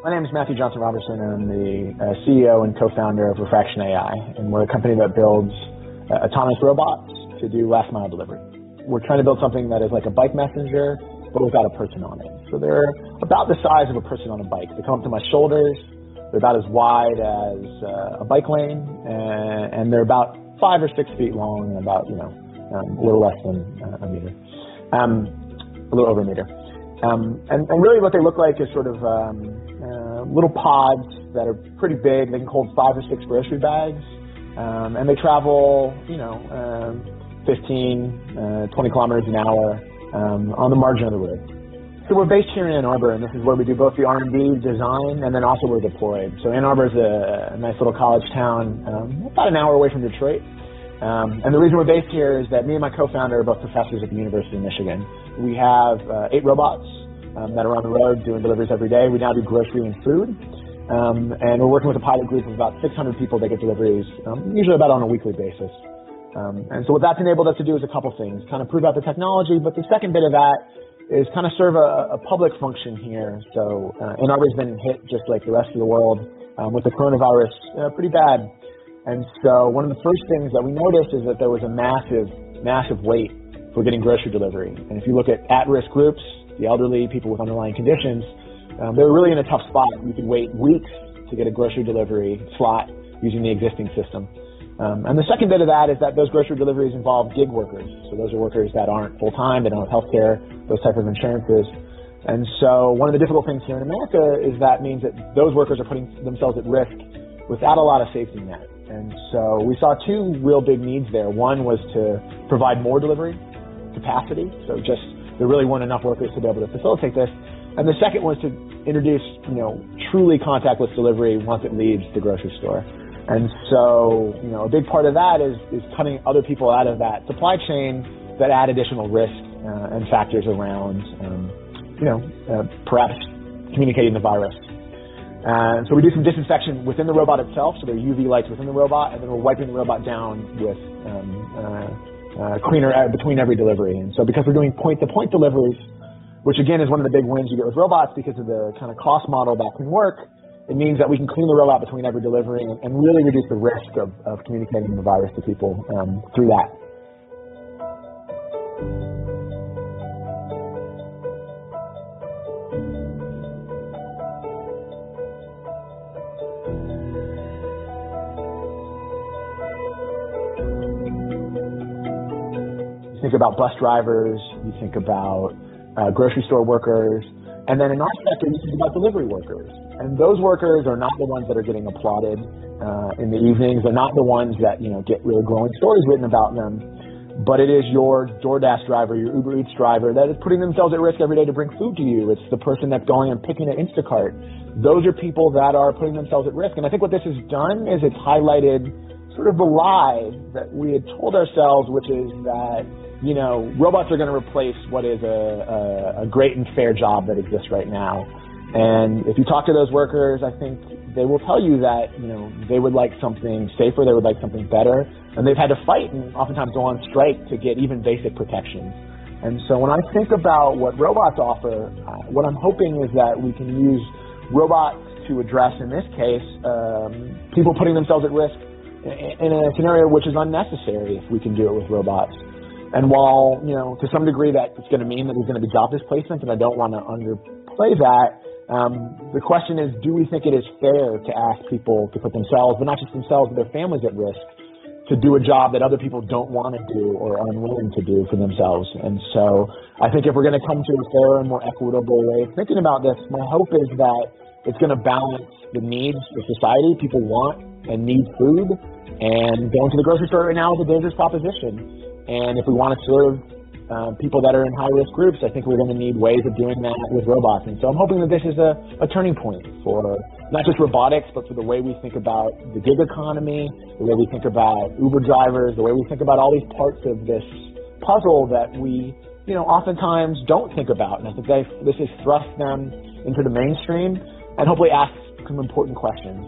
My name is Matthew Johnson Robertson. I'm the CEO and co-founder of Refraction AI, and we're a company that builds autonomous robots to do last mile delivery. We're trying to build something that is like a bike messenger, but without a person on it. So they're about the size of a person on a bike. They come up to my shoulders. They're about as wide as a bike lane, and they're about 5 or 6 feet long, and about a little less than a meter, a little over a meter. And really what they look like is sort of little pods that are pretty big. They can hold 5 or 6 grocery bags, and they travel, 15, 20 kilometers an hour on the margin of the road. So we're based here in Ann Arbor, and this is where we do both the R&D design, and then also we're deployed. So Ann Arbor is a nice little college town, about an hour away from Detroit. And the reason we're based here is that me and my co-founder are both professors at the University of Michigan. We have 8 robots that are on the road doing deliveries every day. We now do grocery and food. And we're working with a pilot group of about 600 people that get deliveries, usually about on a weekly basis. And so what that's enabled us to do is a couple things, kind of prove out the technology, but the second bit of that is kind of serve a public function here. So Ann Arbor's been hit just like the rest of the world with the coronavirus pretty bad. And so one of the first things that we noticed is that there was a massive wait for getting grocery delivery. And if you look at at-risk groups, the elderly, people with underlying conditions, they were really in a tough spot. You could wait weeks to get a grocery delivery slot using the existing system. And the second bit of that is that those grocery deliveries involve gig workers. So those are workers that aren't full-time, they don't have health care, those type of insurances. And so one of the difficult things here in America is that means that those workers are putting themselves at risk without a lot of safety net. And so we saw 2 real big needs there. One was to provide more delivery capacity. So just there really weren't enough workers to be able to facilitate this. And the second was to introduce, truly contactless delivery once it leaves the grocery store. And so, a big part of that is cutting other people out of that supply chain that add additional risk and factors around, perhaps communicating the virus. So we do some disinfection within the robot itself, so there are UV lights within the robot, and then we're wiping the robot down with cleaner between every delivery. And so because we're doing point-to-point deliveries, which again is one of the big wins you get with robots because of the kind of cost model that can work, it means that we can clean the robot between every delivery and really reduce the risk of communicating the virus to people through that. You think about bus drivers, you think about grocery store workers, and then in our sector, you think about delivery workers. And those workers are not the ones that are getting applauded in the evenings. They're not the ones that get really glowing stories written about them. But it is your DoorDash driver, your Uber Eats driver that is putting themselves at risk every day to bring food to you. It's the person that's going and picking an Instacart. Those are people that are putting themselves at risk. And I think what this has done is it's highlighted sort of the lie that we had told ourselves, which is that robots are going to replace what is a great and fair job that exists right now. And if you talk to those workers, I think they will tell you that, they would like something safer, they would like something better, and they've had to fight and oftentimes go on strike to get even basic protections. And so when I think about what robots offer, what I'm hoping is that we can use robots to address, in this case, people putting themselves at risk in a scenario which is unnecessary if we can do it with robots. And while, to some degree that it's going to mean that there's going to be job displacement, and I don't want to underplay that, the question is, do we think it is fair to ask people to put themselves, but not just themselves, but their families at risk, to do a job that other people don't want to do or are unwilling to do for themselves? And so I think if we're going to come to a fairer and more equitable way of thinking about this, my hope is that it's going to balance the needs of society. People want and need food, and going to the grocery store right now is a dangerous proposition. And if we want to serve people that are in high-risk groups, I think we're going to need ways of doing that with robots. And so I'm hoping that this is a turning point for not just robotics, but for the way we think about the gig economy, the way we think about Uber drivers, the way we think about all these parts of this puzzle that we, oftentimes don't think about. And I think this has thrust them into the mainstream and hopefully ask some important questions.